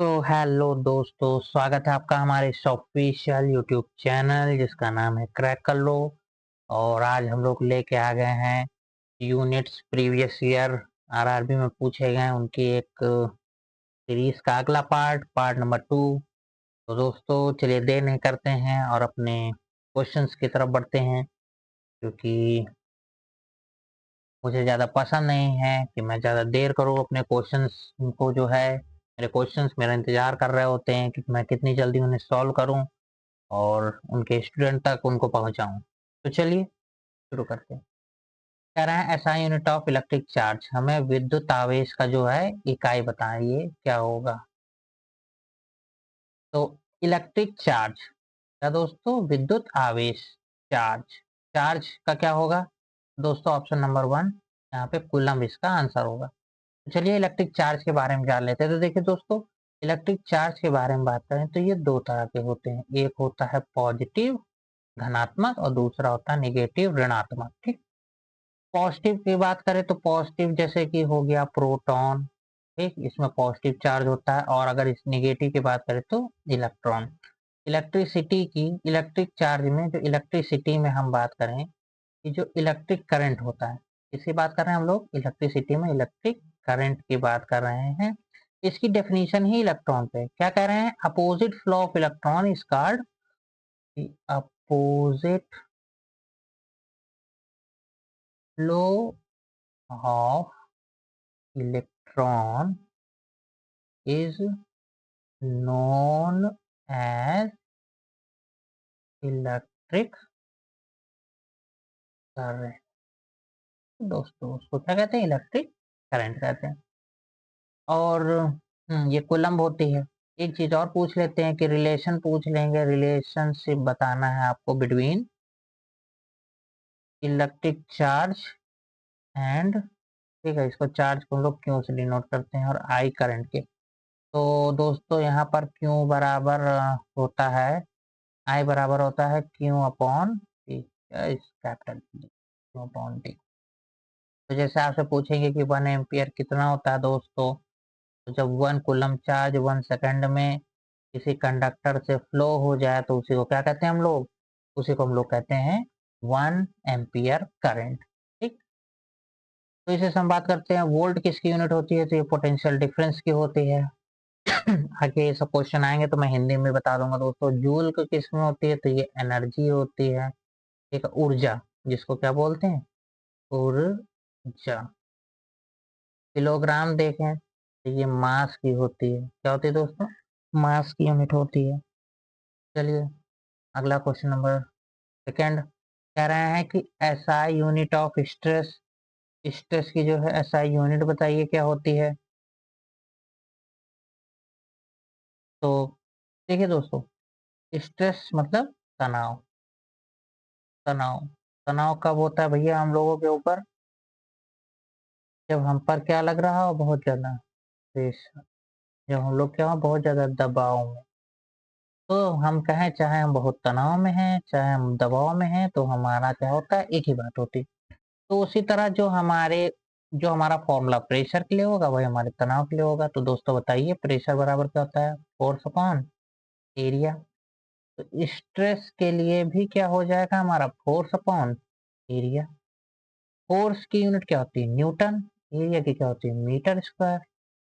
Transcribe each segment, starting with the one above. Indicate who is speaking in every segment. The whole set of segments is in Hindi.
Speaker 1: तो हेलो दोस्तों, स्वागत है आपका हमारे इस ऑफिशियल यूट्यूब चैनल जिसका नाम है क्रैक कर लो। और आज हम लोग लेके आ गए हैं यूनिट्स प्रीवियस ईयर आरआरबी में पूछे गए उनकी एक सीरीज का अगला पार्ट नंबर 2। तो दोस्तों चलिए देर नहीं करते हैं और अपने क्वेश्चंस की तरफ बढ़ते हैं, क्योंकि मुझे ज़्यादा पसंद नहीं है कि मैं ज़्यादा देर करूँ अपने क्वेश्चंस को। जो है मेरे क्वेश्चंस मेरा इंतज़ार कर रहे होते हैं कि मैं कितनी जल्दी उन्हें सॉल्व करूँ और उनके स्टूडेंट तक उनको पहुँचाऊँ। तो चलिए शुरू करते हैं। कह रहे हैं SI unit of electric charge, हमें विद्युत आवेश का जो है इकाई बताइए क्या होगा। तो इलेक्ट्रिक चार्ज क्या दोस्तों, विद्युत आवेश चार्ज, चार्ज का क्या होगा दोस्तों, ऑप्शन नंबर 1 यहाँ पे कूलम इसका आंसर होगा। तो चलिए इलेक्ट्रिक चार्ज के बारे में जान लेते हैं। तो देखिए दोस्तों, इलेक्ट्रिक चार्ज के बारे में बात करें तो ये दो तरह के होते हैं, एक होता है पॉजिटिव धनात्मक और दूसरा होता है निगेटिव ऋणात्मक। ठीक, पॉजिटिव की बात करें तो पॉजिटिव जैसे कि हो गया प्रोटॉन, ठीक, इसमें पॉजिटिव चार्ज होता है। और अगर इस निगेटिव की बात करें तो इलेक्ट्रॉन। इलेक्ट्रिसिटी की इलेक्ट्रिक चार्ज में जो इलेक्ट्रिसिटी में हम बात करें कि जो इलेक्ट्रिक करंट होता है, इसकी बात कर रहे हैं हम लोग, इलेक्ट्रिसिटी में इलेक्ट्रिक करंट की बात कर रहे हैं। इसकी डेफिनेशन ही इलेक्ट्रॉन पे है। क्या कह रहे हैं, opposite flow of electron is called, opposite flow of electron is known as electric current. दोस्तों उसको क्या कहते हैं, इलेक्ट्रिक करंट कहते हैं। और ये कूलम्ब होती है। एक चीज और पूछ लेते हैं कि रिलेशन पूछ लेंगे, रिलेशनशिप बताना है आपको बिटवीन इलेक्ट्रिक चार्ज एंड, ठीक है, इसको चार्ज को हम लोग क्यू से डिनोट करते हैं और आई करंट के। तो दोस्तों यहाँ पर क्यू बराबर होता है, आई बराबर होता है क्यू अपॉन टी, इस कैपिटल क्यू अपॉन टी। तो जैसे आपसे पूछेंगे कि 1 एम्पियर कितना होता है दोस्तों, तो जब 1 कूलम चार्ज 1 सेकंड में किसी कंडक्टर से फ्लो हो जाए तो उसी को क्या कहते हैं हम लोग, उसी को हम लोग कहते हैं 1 एम्पियर करंट। ठीक, तो इसे हम बात करते हैं वोल्ट किसकी यूनिट होती है, तो ये पोटेंशियल डिफरेंस की होती है। आगे ये सब क्वेश्चन आएंगे तो मैं हिंदी में बता दूंगा दोस्तों। जूल की किस में होती है, तो ये एनर्जी होती है, एक ऊर्जा, जिसको क्या बोलते हैं, ऊर्जा। किलोग्राम देखें तो ये मास की होती है, क्या होती है दोस्तों, मास की यूनिट होती है। चलिए अगला क्वेश्चन नंबर सेकंड, कह रहे हैं कि SI unit of stress, stress की जो है एसआई यूनिट बताइए क्या होती है। तो देखिए दोस्तों, स्ट्रेस मतलब तनाव, तनाव, तनाव कब होता है भैया हम लोगों के ऊपर, जब हम पर क्या लग रहा हो, बहुत ज्यादा प्रेशर, जब हम लोग क्या हो बहुत ज्यादा दबाव में। तो हम कहें चाहे हम बहुत तनाव में हैं चाहे हम दबाव में हैं, तो हमारा क्या होता है, एक ही बात होती है। तो उसी तरह जो हमारा फॉर्मूला प्रेशर के लिए होगा वही हमारे तनाव के लिए होगा। तो दोस्तों बताइए प्रेशर बराबर क्या होता है, फोर्स अपॉन एरिया। तो स्ट्रेस के लिए भी क्या हो जाएगा हमारा, फोर्स अपॉन एरिया। फोर्स की यूनिट क्या होती है, न्यूटन, एरिया की क्या होती है, metre square.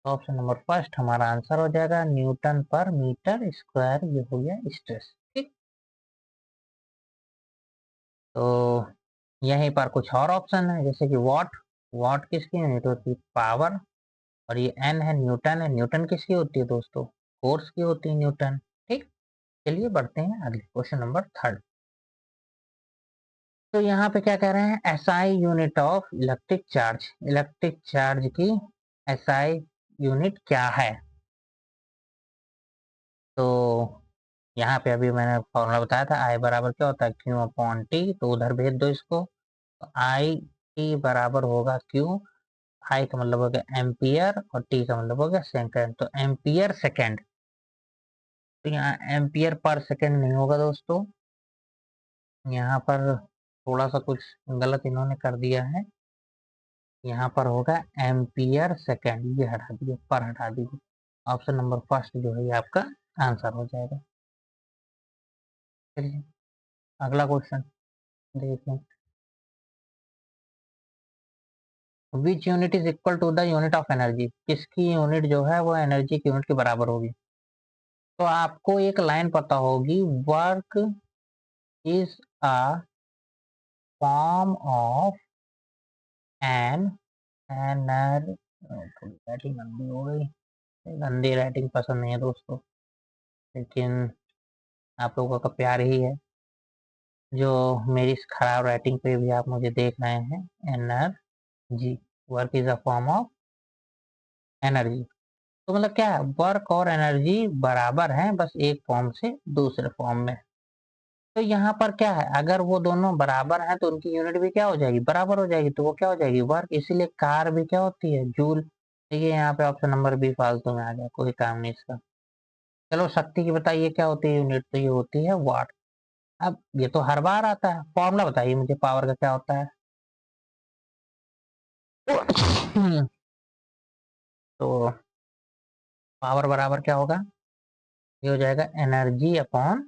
Speaker 1: Option number first हमारा आंसर हो जाएगा, न्यूटन पर मीटर स्क्वायर, ये हो गया स्ट्रेस। ठीक, तो यहीं पर कुछ और ऑप्शन है जैसे कि वॉट, वॉट किसकी यूनिट होती है, पावर। और ये एन है, न्यूटन है, न्यूटन किसकी होती है दोस्तों, फोर्स की होती है न्यूटन। ठीक, चलिए बढ़ते हैं अगले क्वेश्चन नंबर थर्ड। तो यहाँ पे क्या कह रहे हैं, SI unit of electric charge, electric charge की एसआई यूनिट क्या है। तो यहाँ पे अभी मैंने फॉर्मूला बताया था, आई बराबर क्या होता है, क्यू अपॉन टी, तो उधर भेज दो इसको। आई टी बराबर होगा क्यू, आई का मतलब हो गया एम्पियर और टी का मतलब हो गया सेकंड, तो एम्पियर सेकंड। तो यहाँ एम्पियर पर सेकंड नहीं होगा दोस्तों, यहाँ पर थोड़ा सा कुछ गलत इन्होंने कर दिया है। यहाँ पर होगा एम्पियर सेकंड, ये हटा दिए, पर हटा दीजिए। ऑप्शन नंबर फर्स्ट जो है ये आपका आंसर हो जाएगा। चलिए अगला क्वेश्चन देखिए, which unit is equal to the unit of energy, किसकी यूनिट जो है वो एनर्जी की यूनिट के बराबर होगी। तो आपको एक लाइन पता होगी, work is a form of an एनर, राइटिंग गंदी हो गई, गंदी राइटिंग पसंद नहीं है दोस्तों, लेकिन आप लोगों का प्यार ही है जो मेरी इस खराब राइटिंग पे भी आप मुझे देख रहे हैं। Energy, work is a form of energy. तो मतलब क्या है, वर्क और एनर्जी बराबर हैं, बस एक फॉर्म से दूसरे फॉर्म में। तो यहाँ पर क्या है, अगर वो दोनों बराबर हैं तो उनकी यूनिट भी क्या हो जाएगी, बराबर हो जाएगी, तो वो क्या हो जाएगी, वर्क। इसीलिए कार भी क्या होती है, जूल। देखिए यहाँ पे ऑप्शन नंबर बी फालतू में आ गया, कोई काम नहीं इसका। चलो शक्ति की बताइए क्या होती है यूनिट, तो ये होती है वाट। अब ये तो हर बार आता है, फॉर्मूला बताइए मुझे पावर का क्या होता है। तो पावर बराबर क्या होगा, ये हो जाएगा energy upon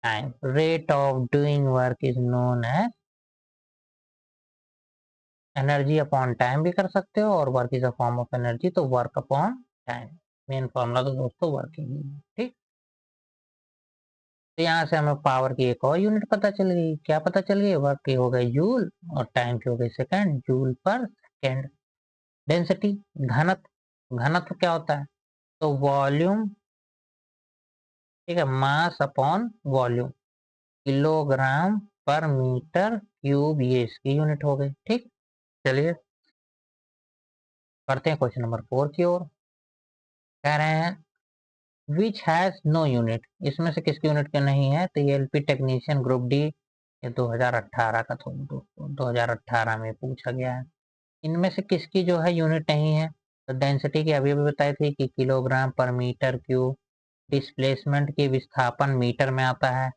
Speaker 1: time. Rate of doing work is known as energy upon time भी कर सकते हो, और work is a form of energy, तो work upon time. Main formula तो दोस्तों वर्किंग ही है, ठीक। तो यहाँ से हमें पावर की एक और यूनिट पता चल गई, क्या पता चल गई, वर्क की हो गई जूल और टाइम की हो गई सेकंड, जूल पर सेकंड। डेंसिटी, घनत्व, घनत्व क्या होता है, तो वॉल्यूम, ठीक है, मास अपॉन वॉल्यूम, किलोग्राम पर मीटर क्यूब, ये इसकी यूनिट हो गई, ठीक। चलिए बढ़ते हैं क्वेश्चन नंबर 4 की ओर। कह रहे हैं विच हैज नो यूनिट, इसमें से किसकी यूनिट के नहीं है, तो ये एलपी टेक्नीशियन ग्रुप डी, ये 2018 का था दोस्तों, 2018 में पूछा गया है। इनमें से किसकी जो है यूनिट नहीं है, तो डेंसिटी की अभी अभी बताई थी कि किलोग्राम पर मीटर क्यूब, डिस्प्लेसमेंट की विस्थापन मीटर में आता है,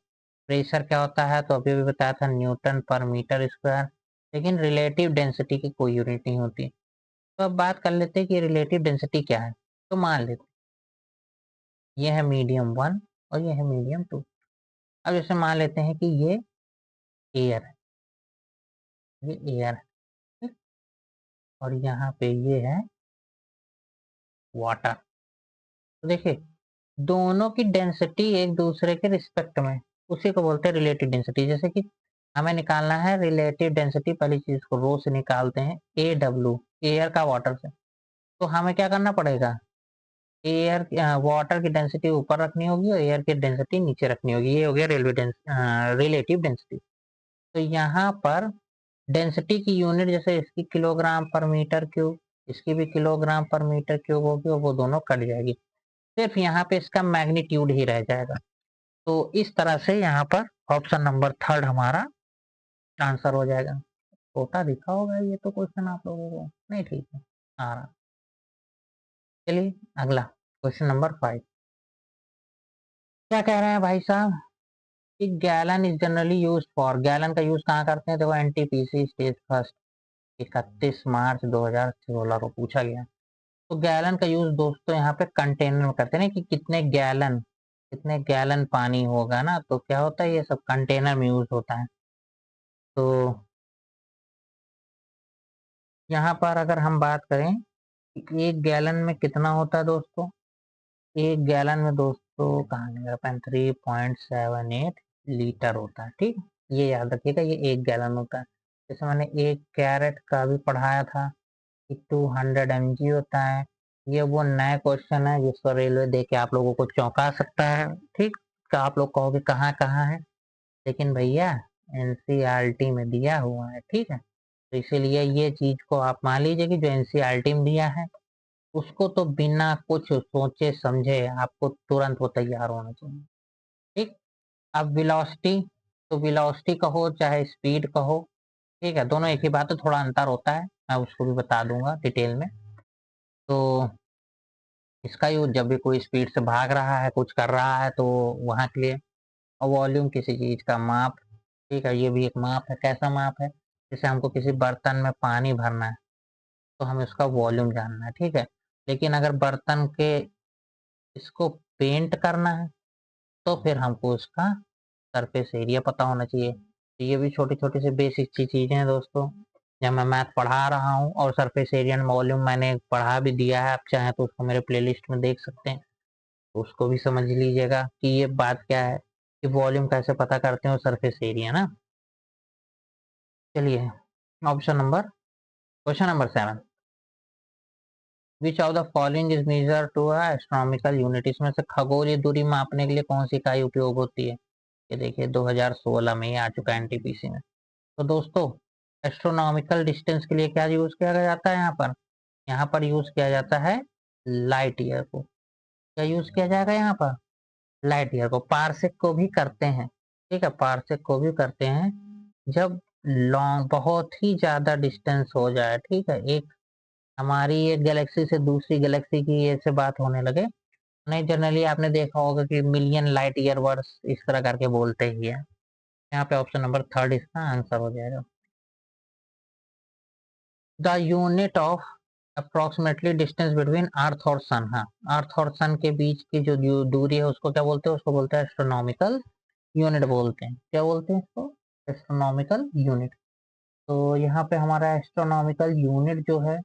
Speaker 1: प्रेशर क्या होता है, तो अभी अभी बताया था न्यूटन पर मीटर स्क्वायर, लेकिन रिलेटिव डेंसिटी की कोई यूनिट नहीं होती। तो अब बात कर लेते हैं कि रिलेटिव डेंसिटी क्या है। तो मान लेते ये है मीडियम वन और ये है मीडियम टू। अब जैसे मान लेते हैं कि ये एयर है, ये एयर है, ठीक? और यहाँ पे ये है वाटर। तो देखिए दोनों की डेंसिटी एक दूसरे के रिस्पेक्ट में, उसी को बोलते हैं रिलेटिव डेंसिटी। जैसे कि हमें निकालना है रिलेटिव डेंसिटी, पहली चीज को रो से निकालते हैं, ए डब्ल्यू, एयर का वाटर से। तो हमें क्या करना पड़ेगा, एयर वाटर की डेंसिटी ऊपर रखनी होगी और एयर की डेंसिटी नीचे रखनी होगी, ये हो गया रिलेटिव डेंसिटी। तो यहाँ पर डेंसिटी की यूनिट जैसे इसकी किलोग्राम पर मीटर क्यूब, इसकी भी किलोग्राम पर मीटर क्यूब होगी, और वो दोनों कट जाएगी, सिर्फ यहाँ पे इसका मैग्नीट्यूड ही रह जाएगा। तो इस तरह से यहाँ पर ऑप्शन नंबर थर्ड हमारा आंसर हो जाएगा। छोटा दिखा होगा ये तो क्वेश्चन आप लोगों को, नहीं ठीक है आ रहा। चलिए अगला क्वेश्चन नंबर 5। क्या कह रहे हैं भाई साहब कि gallon is generally use for, gallon का यूज कहाँ करते हैं, देखो एनटीपीसी स्टेज फर्स्ट 31 मार्च 2016 को पूछा गया। तो गैलन का यूज दोस्तों यहाँ पे कंटेनर में करते हैं ना, कि कितने गैलन पानी होगा ना, तो क्या होता है ये सब कंटेनर में यूज होता है। तो यहाँ पर अगर हम बात करें कि एक गैलन में कितना होता है दोस्तों, एक गैलन में दोस्तों कहाँ गया पेन, 3.78 लीटर होता है, ठीक। ये याद रखिएगा, ये एक गैलन होता है। जैसे मैंने एक कैरेट का भी पढ़ाया था कि 200 mg होता है। ये वो नया क्वेश्चन है जिसको रेलवे दे के आप लोगों को चौंका सकता है, ठीक। तो आप लोग कहोगे कहाँ कहाँ है, लेकिन भैया एनसीईआरटी में दिया हुआ है, ठीक है। तो इसीलिए ये चीज को आप मान लीजिए कि जो एनसीईआरटी में दिया है उसको तो बिना कुछ सोचे समझे आपको तुरंत वो तैयार होना चाहिए, ठीक। अब वेलोसिटी, तो वेलोसिटी कहो चाहे स्पीड कहो, ठीक है, दोनों एक ही बात है, थोड़ा अंतर होता है, मैं उसको भी बता दूंगा डिटेल में। तो इसका यूज जब भी कोई स्पीड से भाग रहा है, कुछ कर रहा है, तो वहाँ के लिए। और वॉल्यूम किसी चीज का माप, ठीक है, ये भी एक माप है। कैसा माप है, जैसे हमको किसी बर्तन में पानी भरना है तो हमें उसका वॉल्यूम जानना है, ठीक है। लेकिन अगर बर्तन के इसको पेंट करना है तो फिर हमको उसका सरफेस एरिया पता होना चाहिए। तो ये भी छोटी-छोटी सी बेसिक सी चीज़ें हैं दोस्तों। जब मैं मैथ पढ़ा रहा हूँ और सरफेस एरिया एंड वॉल्यूम मैंने पढ़ा भी दिया है, आप चाहें तो उसको मेरे प्लेलिस्ट में देख सकते हैं। तो उसको भी समझ लीजिएगा कि ये बात क्या है, कि वॉल्यूम कैसे पता करते हैं और सरफेस एरिया ना। चलिए question number 7, which of the following is measure to a astronomical unit, इसमें से खगोलीय दूरी मापने के लिए कौन सी इकाई उपयोग होती है? ये देखिए 2016 में ये आ चुका है एनटीपीसी में। तो दोस्तों एस्ट्रोनॉमिकल डिस्टेंस के लिए क्या यूज किया जाता है यहाँ पर? यहाँ पर यूज किया जाता है लाइट ईयर को। क्या यूज किया जाएगा यहाँ पर? लाइट ईयर को। पारसेक को भी करते हैं, ठीक है, पारसेक को भी करते हैं जब लॉन्ग बहुत ही ज्यादा डिस्टेंस हो जाए, ठीक है, एक हमारी एक गैलेक्सी से दूसरी गैलेक्सी की ऐसे बात होने लगे। नहीं, जनरली आपने देखा होगा कि मिलियन लाइट ईयर वर्ड्स इस तरह करके बोलते ही है। यहाँ पे ऑप्शन नंबर थर्ड इसका आंसर हो जाएगा। The unit of approximately distance between earth और सन, हाँ, अर्थ और सन के बीच की जो दूरी है उसको क्या बोलते हैं? उसको बोलते हैं एस्ट्रोनॉमिकल यूनिट बोलते हैं। क्या बोलते हैं इसको? Astronomical unit. तो यहाँ पे हमारा एस्ट्रोनॉमिकल यूनिट जो है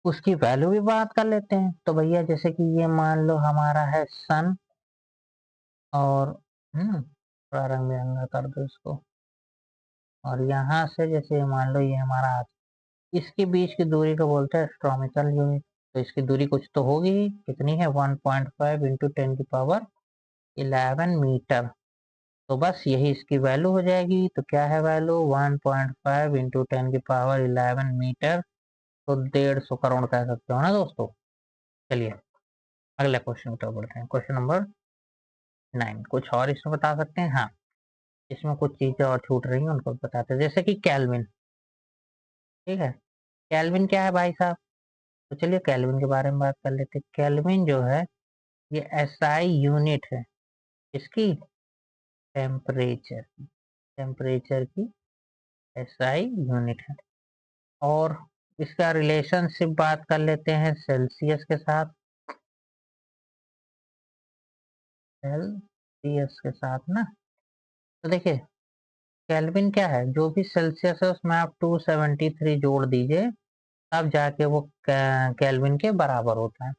Speaker 1: उसकी वैल्यू भी बात कर लेते हैं। तो भैया जैसे कि ये मान लो हमारा है सन, और थोड़ा रंग बिरंगा कर दो इसको, और यहाँ से जैसे मान लो ये हमारा हाथ, इसके बीच की दूरी को बोलते हैं एस्ट्रोनॉमिकल यूनिट। तो इसकी दूरी कुछ तो होगी ही, कितनी है? 1.5 इंटू 10⁻11 मीटर। तो बस यही इसकी वैल्यू हो जाएगी। तो क्या है वैल्यू? 1.5 into 10⁻11 metre. तो 150 करोड़ कह सकते हो ना दोस्तों। चलिए अगले क्वेश्चन की तरफ बढ़ते हैं। क्वेश्चन नंबर 9, कुछ और इसमें बता सकते हैं? हाँ, इसमें कुछ चीजें और छूट रही हैं उनको बताते हैं, जैसे कि कैल्विन, ठीक है। कैल्विन क्या है भाई साहब? तो चलिए कैल्विन के बारे में बात कर लेते हैं। कैल्विन जो है ये एसआई यूनिट है, इसकी टेम्परेचर, टेम्परेचर की एसआई यूनिट है। और इसका रिलेशनशिप बात कर लेते हैं सेल्सियस के साथ, सेल्सियस के साथ ना। तो देखिए केल्विन क्या है, जो भी सेल्सियस है उसमें आप 273 जोड़ दीजिए, तब जाके वो केल्विन के बराबर होता है।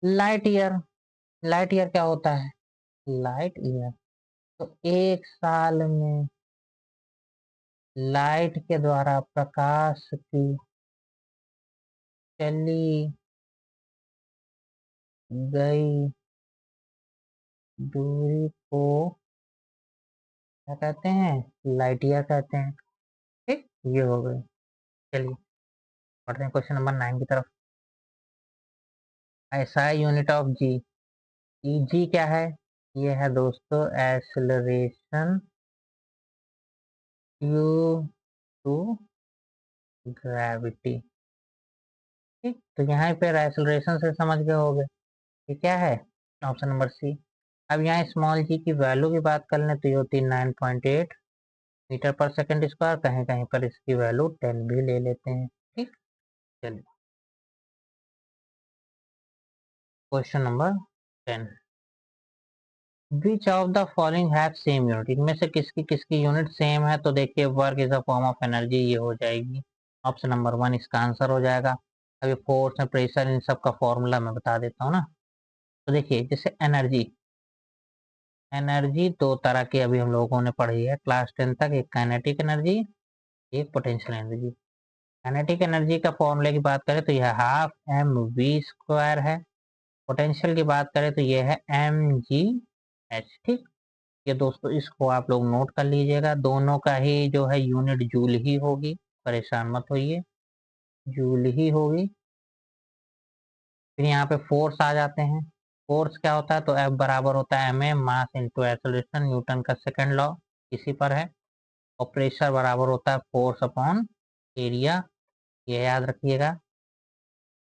Speaker 1: लाइट ईयर, लाइट ईयर क्या होता है? लाइट ईयर तो एक साल में लाइट के द्वारा प्रकाश की चली गई दूरी को क्या कहते हैं? लाइट ईयर कहते हैं। ठीक, ये हो गई। चलिए बढ़ते हैं क्वेश्चन नंबर 9 की तरफ। ऐसा यूनिट ऑफ जी, जी क्या है? ये है दोस्तों एक्सेलरेशन ड्यू टू ग्रेविटी। ठीक, तो यहाँ पे एक्सेलरेशन से समझ गए होगे ये क्या है? Option number C. अब यहाँ स्मॉल जी की वैल्यू की बात कर लें तो ये होती है 9.8 मीटर पर सेकंड स्क्वायर, कहीं कहीं पर इसकी वैल्यू 10 भी ले लेते हैं। ठीक, चलिए question number 10, which of the following have same unit, इनमें से किसकी किसकी यूनिट सेम है? तो देखिए work is a form of energy, ये हो जाएगी ऑप्शन नंबर 1 इसका आंसर हो जाएगा। अभी फोर्स और प्रेशर इन सब का फॉर्मूला मैं बता देता हूँ ना। तो देखिए जैसे एनर्जी, एनर्जी दो तरह की अभी हम लोगों ने पढ़ी है क्लास 10 तक, एक काइनेटिक एनर्जी, एक पोटेंशियल एनर्जी। काइनेटिक एनर्जी का फॉर्मूले की बात करें तो यह हाफ एम वी स्क्वायर है। पोटेंशियल की बात करें तो यह है एम जी एच। ठीक, ये दोस्तों इसको आप लोग नोट कर लीजिएगा, दोनों का ही जो है यूनिट जूल ही होगी, परेशान मत होइए, जूल ही होगी। फिर यहाँ पे फोर्स आ जाते हैं। फोर्स क्या होता है? तो F बराबर होता है ma mass into acceleration, Newton का सेकंड लॉ इसी पर है। और प्रेशर बराबर होता है फोर्स अपॉन एरिया, ये याद रखिएगा।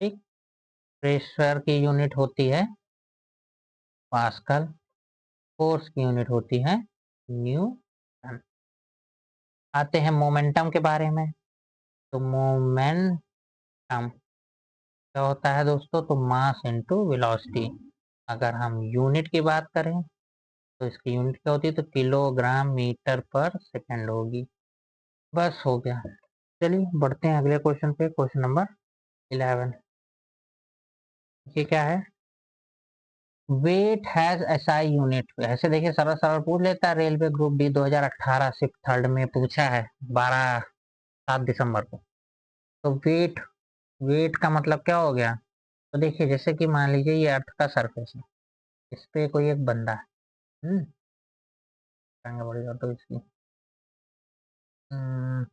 Speaker 1: ठीक, प्रेशर की यूनिट होती है पास्कल, फोर्स की यूनिट होती है न्यूटन। आते हैं मोमेंटम के बारे में। तो मोमेंटम क्या होता है दोस्तों, तो मास इनटू वेलोसिटी। अगर हम यूनिट की बात करें तो इसकी यूनिट क्या होती है, तो किलोग्राम मीटर पर सेकंड होगी। बस हो गया। चलिए बढ़ते हैं अगले क्वेश्चन पे, क्वेश्चन नंबर 11। ये क्या है, वेट हैज एसआई यूनिट। ऐसे देखिए सरल सरल पूछ लेता है, railway group D 2018 shift third में पूछा है 7 दिसंबर को। तो वेट, वेट का मतलब क्या हो गया, तो देखिए जैसे कि मान लीजिए ये अर्थ का सरफेस है, इस पे कोई एक बंदा है। हम्म कहना पड़ेगा तो इसकी, हम्म,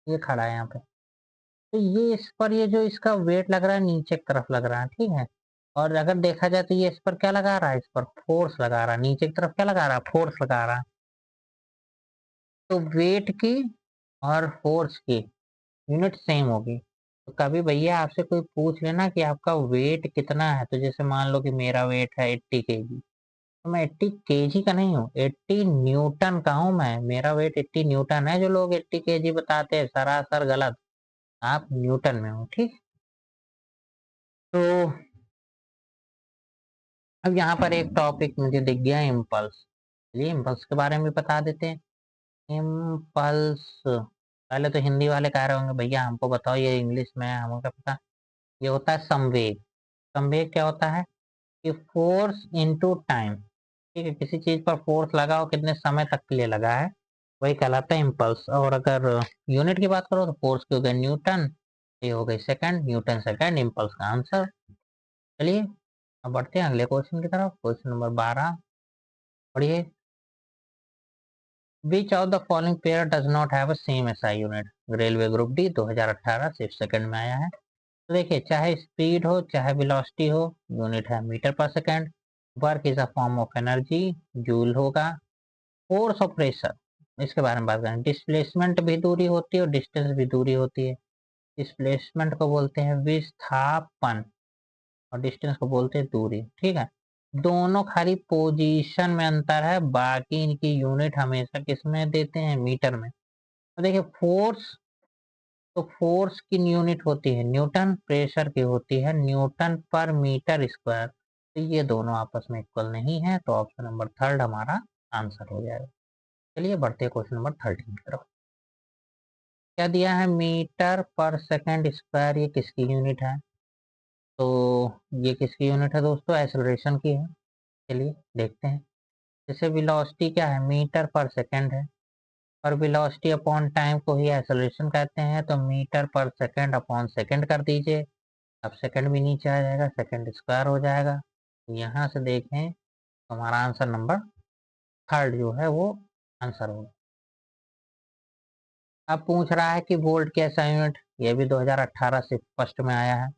Speaker 1: ये खड़ा है यहाँ पे। तो ये इस पर, ये जो इसका वेट लग रहा है नीचे की तरफ लग रहा है, ठीक है। और अगर देखा जाए तो ये इस पर क्या लगा रहा है, इस पर फोर्स लगा रहा है, नीचे की तरफ क्या लगा रहा है, फोर्स लगा रहा है। तो वेट की और फोर्स की यूनिट सेम होगी। तो कभी भैया आपसे कोई पूछ लेना कि आपका वेट कितना है, तो जैसे मान लो कि मेरा वेट है 80 kg, तो मैं 80 kg का नहीं हूँ, 80 न्यूटन का हूँ मैं। मेरा वेट 80 न्यूटन है। जो लोग 80 kg बताते हैं सरासर गलत, आप न्यूटन में हो, ठीक। तो अब यहाँ पर एक टॉपिक मुझे दिख गया, इम्पल्स। चलिए इम्पल्स के बारे में भी बता देते हैं। इम्पल्स, पहले तो हिंदी वाले कह रहे होंगे भैया हमको बताओ, ये इंग्लिश में है, हमको क्या पता। ये होता है संवेग। संवेग क्या होता है कि फोर्स इनटू टाइम, ठीक है। किसी चीज पर फोर्स लगा हो, कितने समय तक के लिए लगा है, वही कहलाता है इम्पल्स। और अगर यूनिट की बात करो तो फोर्स की हो गई न्यूटन, ये हो गई सेकंड, न्यूटन सेकंड, इम्पल्स का आंसर। चलिए अब बढ़ते हैं अगले क्वेश्चन की तरफ, क्वेश्चन नंबर 12। पढ़िए, विच of the following pair does not have a same SI unit. Railway group D 2018 सिर्फ सेकंड में आया है। तो देखिए चाहे स्पीड हो चाहे वेलोसिटी हो, यूनिट है मीटर पर second. Work is a form of energy, joule होगा। फोर्स और प्रेशर, इसके बारे में बात करें। डिस्प्लेसमेंट भी दूरी होती है और डिस्टेंस भी दूरी होती है। डिस्प्लेसमेंट को बोलते हैं विस्थापन और डिस्टेंस को बोलते हैं दूरी, ठीक है। दोनों खाली पोजीशन में अंतर है, बाकी इनकी यूनिट हमेशा किस में देते हैं, मीटर में। तो देखिए फोर्स, तो फोर्स की यूनिट होती है न्यूटन, प्रेशर की होती है न्यूटन पर मीटर स्क्वायर। तो ये दोनों आपस में इक्वल नहीं है, तो ऑप्शन नंबर थर्ड हमारा आंसर हो जाएगा। चलिए बढ़ते हैं क्वेश्चन नंबर 13 की तरफ। क्या दिया है, मीटर पर सेकंड स्क्वायर, ये किसकी यूनिट है, तो ये किसकी यूनिट है दोस्तों, एक्सेलरेशन की है। चलिए देखते हैं। जैसे वेलोसिटी क्या है, मीटर पर सेकंड है, और वेलोसिटी अपॉन टाइम को ही एक्सेलरेशन कहते हैं, तो मीटर पर सेकंड अपॉन सेकंड कर दीजिए। अब सेकंड भी नीचे आ जाएगा, सेकंड स्क्वायर हो जाएगा। तो यहाँ से देखें तो हमारा आंसर नंबर थर्ड जो है वो आंसर होगा। अब पूछ रहा है कि वोल्ट की ऐसा यूनिट, ये भी 2018 से फर्स्ट में आया है।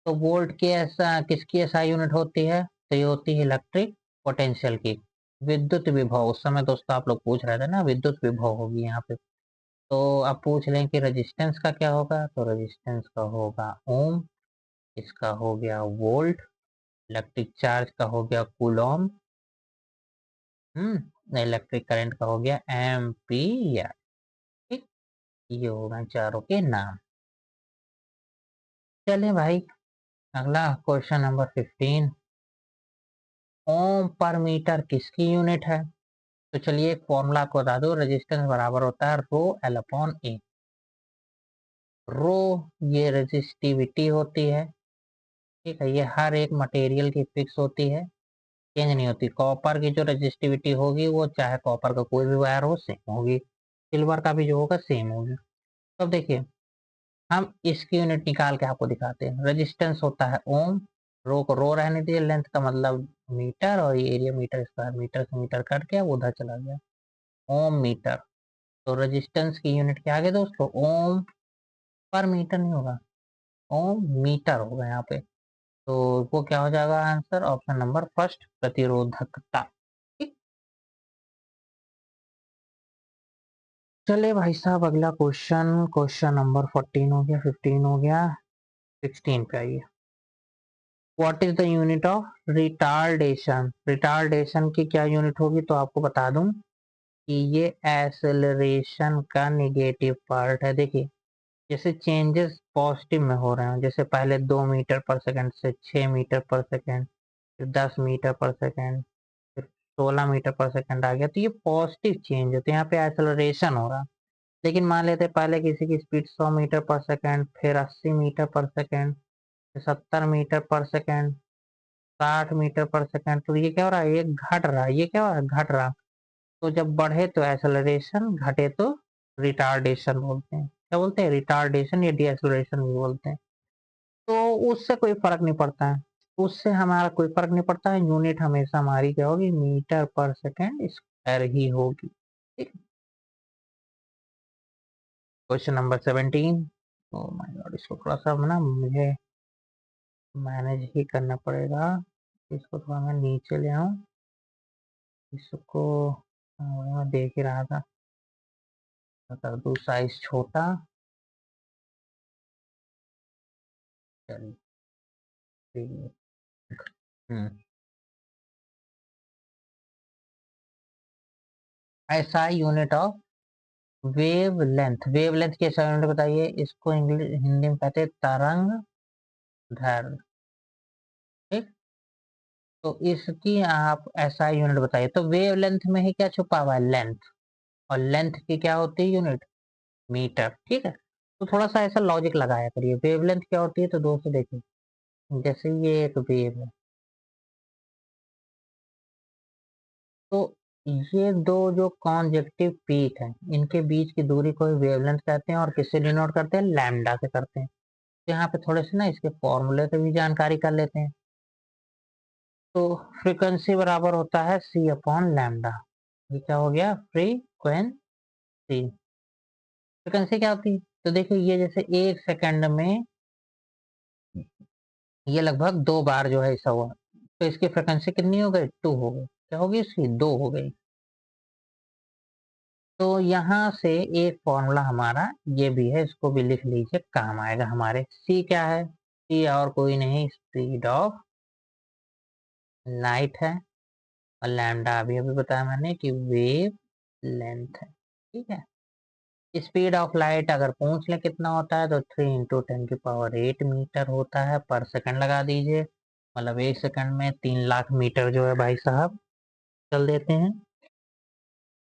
Speaker 1: तो वोल्ट की ऐसा किसकी ऐसा यूनिट होती है, तो ये होती है इलेक्ट्रिक पोटेंशियल की। विद्युत विभव, उस समय दोस्तों आप लोग पूछ रहे थे ना, विद्युत विभव होगी यहाँ पे। तो अब पूछ लें कि रेजिस्टेंस का क्या होगा, तो रेजिस्टेंस का होगा ओम, इसका हो गया वोल्ट, इलेक्ट्रिक चार्ज का हो गया कूलॉम, इलेक्ट्रिक करंट का हो गया एम्पियर, ठीक। ये हो गए चारों के नाम। चलिए भाई अगला क्वेश्चन नंबर 15। ओम पर मीटर किसकी यूनिट है, तो चलिए एक फॉर्मूला को बता दो। रेजिस्टेंस बराबर होता है रो एल अपॉन ए। रो ये रेजिस्टिविटी होती है, ठीक है। ये हर एक मटेरियल की फिक्स होती है, चेंज नहीं होती। कॉपर की जो रेजिस्टिविटी होगी वो चाहे कॉपर का कोई भी वायर हो सेम होगी, सिल्वर का भी जो होगा सेम होगी। तो अब देखिए हम इसकी यूनिट निकाल के आपको दिखाते हैं। रेजिस्टेंस होता है ओम, रो को रो रहने दीजिए, लेंथ का मतलब मीटर, और ये एरिया मीटर स्क्वायर, मीटर से मीटर कट के अब उधर चला गया, ओम मीटर। तो रेजिस्टेंस की यूनिट क्या आ गई दोस्तों, ओम पर मीटर नहीं होगा, ओम मीटर होगा यहाँ पे। तो वो क्या हो जाएगा आंसर, ऑप्शन नंबर फर्स्ट, प्रतिरोधकता, ठीक। चलिए भाई साहब अगला क्वेश्चन, क्वेश्चन नंबर 14 हो गया, 15 हो गया, 16 पे आइए। What is the unit of retardation. Retardation की क्या यूनिट होगी, तो आपको बता दूं कि ये एक्सेलरेशन का निगेटिव पार्ट है। देखिए जैसे चेंजेस पॉजिटिव में हो रहे हैं, जैसे पहले 2 मीटर पर सेकंड से 6 मीटर पर सेकंड, फिर 10 मीटर पर सेकंड, फिर 16 मीटर पर सेकंड आ गया, तो ये पॉजिटिव चेंज होते हैं, यहाँ पे एक्सेलरेशन हो रहा है। लेकिन मान लेते हैं पहले किसी की स्पीड 100 मीटर पर सेकंड, फिर 80 मीटर पर सेकंड, फिर 70 मीटर पर सेकंड, 60 मीटर पर सेकंड, तो ये क्या हो रहा है, ये घट रहा है, ये क्या हो रहा है, घट रहा। तो जब बढ़े तो एक्सेलरेशन, घटे तो रिटार्डेशन बोलते हैं। क्या बोलते हैं, रिटार्डेशन या डिएक्सेलरेशन भी बोलते हैं। तो उससे कोई फर्क नहीं पड़ता है, उससे हमारा कोई फर्क नहीं पड़ता है, यूनिट हमेशा हमारी क्या होगी, मीटर पर सेकंड स्क्वायर ही होगी। ठीक। Question number 17। Oh my God, इसको थोड़ा सा ना मुझे मैनेज ही करना पड़ेगा, इसको थोड़ा मैं नीचे ले आऊं, इसको मैं देख ही रहा था, कर दूँ साइज छोटा। चलिए ठीक है। हम्म। ऐसा यूनिट ऑफ वेव लेंथ की ऐसा यूनिट बताइए, इसको इंग्लिश हिंदी में कहते हैं तरंग दैर्ध्य। ठीक। तो इसकी आप ऐसा यूनिट बताइए, तो वेव लेंथ में ही क्या छुपा हुआ है, लेंथ, और लेंथ की क्या होती है यूनिट, मीटर। ठीक है। तो थोड़ा सा ऐसा लॉजिक लगाया करिए, वेवलेंथ क्या होती है, तो दोस्तों देखिए, जैसे ये एक वेव है, तो ये दो जो कॉन्जेक्टिव पीक है, इनके बीच की दूरी को वेवलेंथ कहते हैं, और किससे डिनोट करते हैं, लैम्डा से करते हैं। तो यहाँ पे थोड़े से ना इसके फॉर्मूले की भी जानकारी कर लेते हैं। तो फ्रीक्वेंसी बराबर होता है सी अपॉन लैम्डा। ये क्या हो गया, फ्रीक्वेंसी। फ्रीक्वेंसी क्या होती है, तो देखिए ये जैसे एक सेकंड में ये लगभग 2 बार जो है ऐसा हुआ, तो इसकी फ्रिक्वेंसी कितनी हो गई, 2 हो गई, क्या होगी इसकी, 2 हो गई। तो यहाँ से एक फॉर्मूला हमारा ये भी है, इसको भी लिख लीजिए, काम आएगा हमारे। सी क्या है, सी और कोई नहीं, स्पीड ऑफ लाइट है, और लैम्डा अभी अभी बताया मैंने कि वेव लेंथ है। ठीक है। स्पीड ऑफ लाइट अगर पूछ ले कितना होता है, तो 3 × 10⁸ मीटर होता है पर सेकंड लगा दीजिए, मतलब एक सेकंड में 3 लाख मीटर जो है भाई साहब चल देते हैं।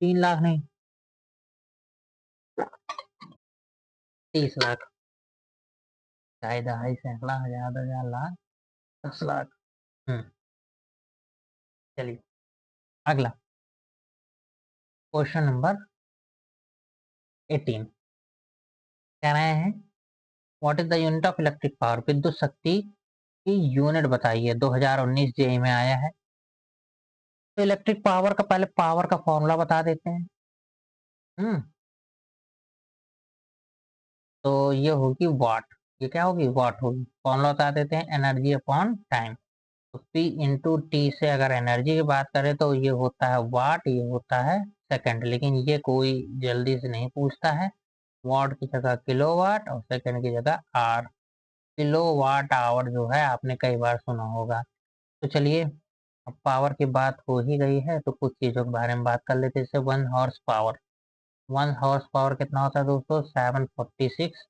Speaker 1: 3 लाख नहीं, 30 लाख, ढाई दहाई सैकड़ा हजार हजार लाख 10 लाख। हम्म। चलिए अगला, क्वेश्चन नंबर 18। कह रहे हैं what is the unit of electric power, विद्युत शक्ति की यूनिट बताइए, 2019 जेई में आया है। तो इलेक्ट्रिक पावर का पहले पावर का फॉर्मूला बता देते हैं। हम्म। तो ये होगी वाट, ये क्या होगी, वाट होगी। फॉर्मूला बता देते हैं, एनर्जी अपॉन टाइम। तो P इंटू टी से अगर एनर्जी की बात करें तो ये होता है वाट, ये होता है सेकंड, लेकिन ये कोई जल्दी से नहीं पूछता है। वाट की जगह किलोवाट और सेकंड की जगह आर। किलोवाट आवर जो है आपने कई बार सुना होगा। तो चलिए, अब पावर की बात हो ही गई है तो कुछ चीजों के बारे में बात कर लेते हैं, जैसे 1 हॉर्स पावर। 1 हॉर्स पावर कितना होता है दोस्तों, 746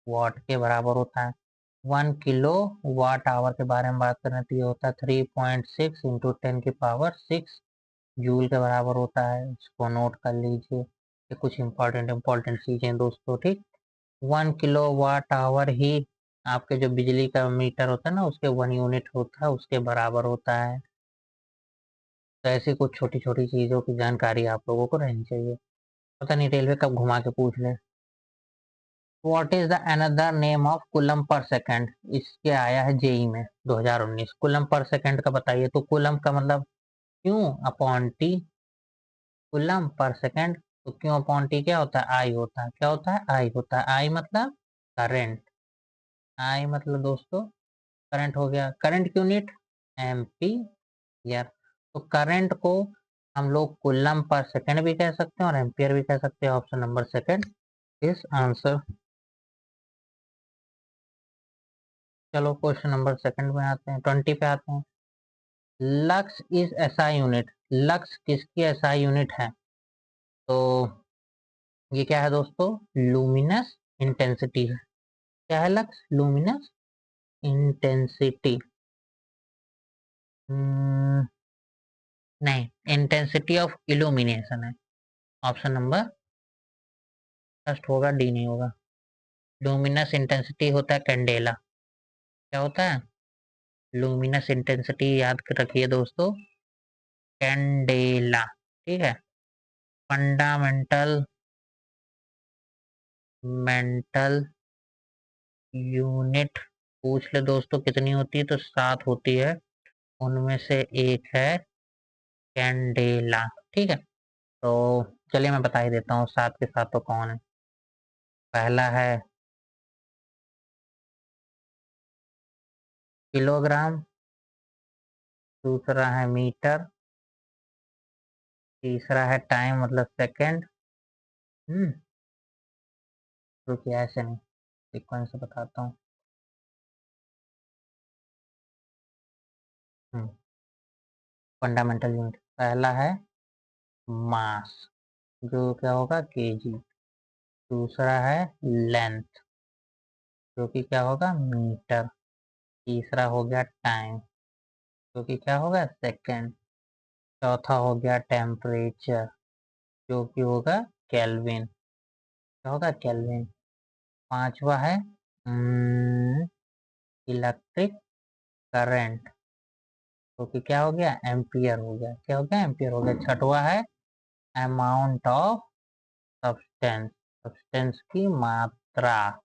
Speaker 1: वाट के बराबर होता है। 1 किलो वाट आवर के बारे में बात करें तो ये होता है 3.6 × 10⁶ जूल के बराबर होता है। इसको नोट कर लीजिए, ये कुछ इंपॉर्टेंट इंपॉर्टेंट चीजें दोस्तों। ठीक। 1 किलो वाट आवर ही आपके जो बिजली का मीटर होता है ना, उसके 1 यूनिट होता है, उसके बराबर होता है। तो ऐसी कुछ छोटी छोटी चीजों की जानकारी आप लोगों को रहनी चाहिए। पता नहीं रेलवे कब घुमा के पूछ ले। What is the another name of coulomb per second, इसके आया है जेई में 2019। कूलम पर सेकंड का बताइए, तो कूलम का मतलब क्यों upon T, coulomb per second. तो क्यों अपॉन टी क्या होता है, आई होता है, क्या होता है, आई होता है। आई मतलब करंट, आई मतलब दोस्तों करंट हो गया। करंट की यूनिट एम्पीयर। तो करंट को हम लोग कूलम पर सेकंड भी कह सकते हैं और एम्पियर भी कह सकते हैं। Option number second is answer. चलो क्वेश्चन नंबर सेकंड में आते हैं, 20 पे आते हैं। Lux is SI unit, lux किसकी एसआई यूनिट है, तो ये क्या है दोस्तों, लूमिनस इंटेंसिटी है। क्या है लक्स? Luminous intensity. नहीं, इंटेंसिटी ऑफ इल्यूमिनेशन है। ऑप्शन नंबर फर्स्ट होगा, डी नहीं होगा। लुमिनस इंटेंसिटी होता है कैंडेला। क्या होता है? लुमिनस इंटेंसिटी याद कर रखिए दोस्तों, कैंडेला। ठीक है। फंडामेंटल मेंटल यूनिट पूछ ले दोस्तों कितनी होती है, तो 7 होती है। उनमें से एक है कैंडेला। ठीक है। तो चलिए मैं बता ही देता हूँ 7 के 7 तो कौन है। पहला है किलोग्राम, दूसरा है मीटर, तीसरा है टाइम मतलब सेकंड। हम्म रुकिए ऐसे नहीं, सीक्वेंस से बताता हूँ। फंडामेंटल यूनिट पहला है मास, जो क्या होगा केजी। दूसरा है लेंथ, जो कि क्या होगा मीटर। तीसरा हो गया टाइम, जो कि क्या होगा सेकंड। चौथा हो गया टेम्परेचर, जो कि होगा केल्विन। क्या होगा केल्विन। पांचवा है इलेक्ट्रिक करंट, जो कि क्या हो गया एम्पियर हो गया। क्या हो गया एम्पियर हो गया। छठवा है अमाउंट ऑफ सब्सटेंस, सब्सटेंस की मात्रा।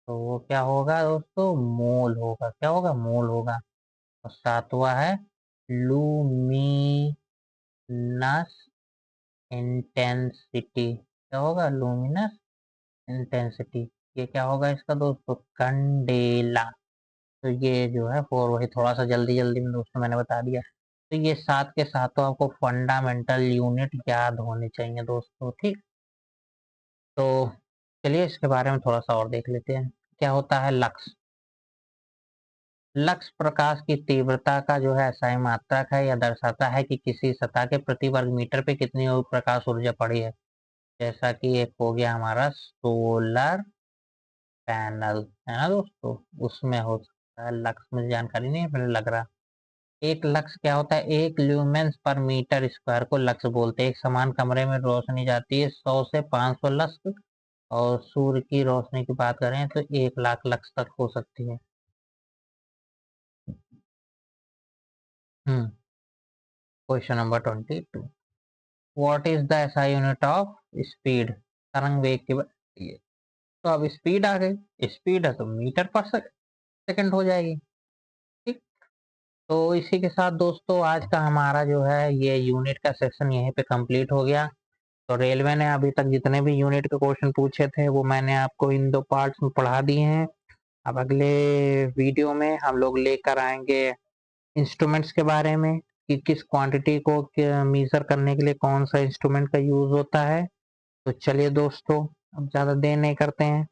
Speaker 1: तो वो क्या होगा दोस्तों मोल होगा। क्या होगा मोल होगा। और सातवां है लूमिनस इंटेंसिटी। क्या होगा लूमिनस इंटेंसिटी। ये क्या होगा इसका दोस्तों कंडेला। तो ये जो है फोर, वही थोड़ा सा जल्दी जल्दी में दोस्तों मैंने बता दिया। तो ये 7 के सातों आपको फंडामेंटल यूनिट याद होने चाहिए दोस्तों। ठीक। तो चलिए इसके बारे में थोड़ा सा और देख लेते हैं। क्या होता है लक्स। लक्स प्रकाश की तीव्रता का जो है SI मात्रक है, या दर्शाता है कि किसी सतह के प्रति वर्ग मीटर पे कितनी प्रकाश ऊर्जा पड़ी है। जैसा कि एक हो गया हमारा सोलर पैनल, है ना दोस्तों, उसमें हो सकता है। लक्स मुझे जानकारी नहीं है, मुझे लग रहा। एक लक्स क्या होता है, एक ल्यूमेंस पर मीटर स्क्वायर को लक्स बोलते हैं। एक समान कमरे में रोशनी जाती है 100 से 500 लक्स, और सूर्य की रोशनी की बात करें तो 1 लाख लक्स तक हो सकती है। Hmm question number 22। What is the SI unit of speed. तरंग वेग की ये, तो अब स्पीड आ गई। स्पीड है तो मीटर पर सेकंड हो जाएगी। ठीक। तो इसी के साथ दोस्तों आज का हमारा जो है ये यूनिट का सेक्शन यहीं पे कंप्लीट हो गया। तो रेलवे ने अभी तक जितने भी यूनिट के क्वेश्चन पूछे थे वो मैंने आपको इन 2 पार्ट्स में पढ़ा दिए हैं। अब अगले वीडियो में हम लोग लेकर आएंगे इंस्ट्रूमेंट्स के बारे में, कि किस क्वांटिटी को मीजर करने के लिए कौन सा इंस्ट्रूमेंट का यूज होता है। तो चलिए दोस्तों, अब ज़्यादा देर नहीं करते हैं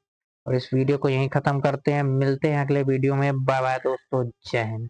Speaker 1: और इस वीडियो को यहीं ख़त्म करते हैं। मिलते हैं अगले वीडियो में। बाय बाय दोस्तों, जय हिंद।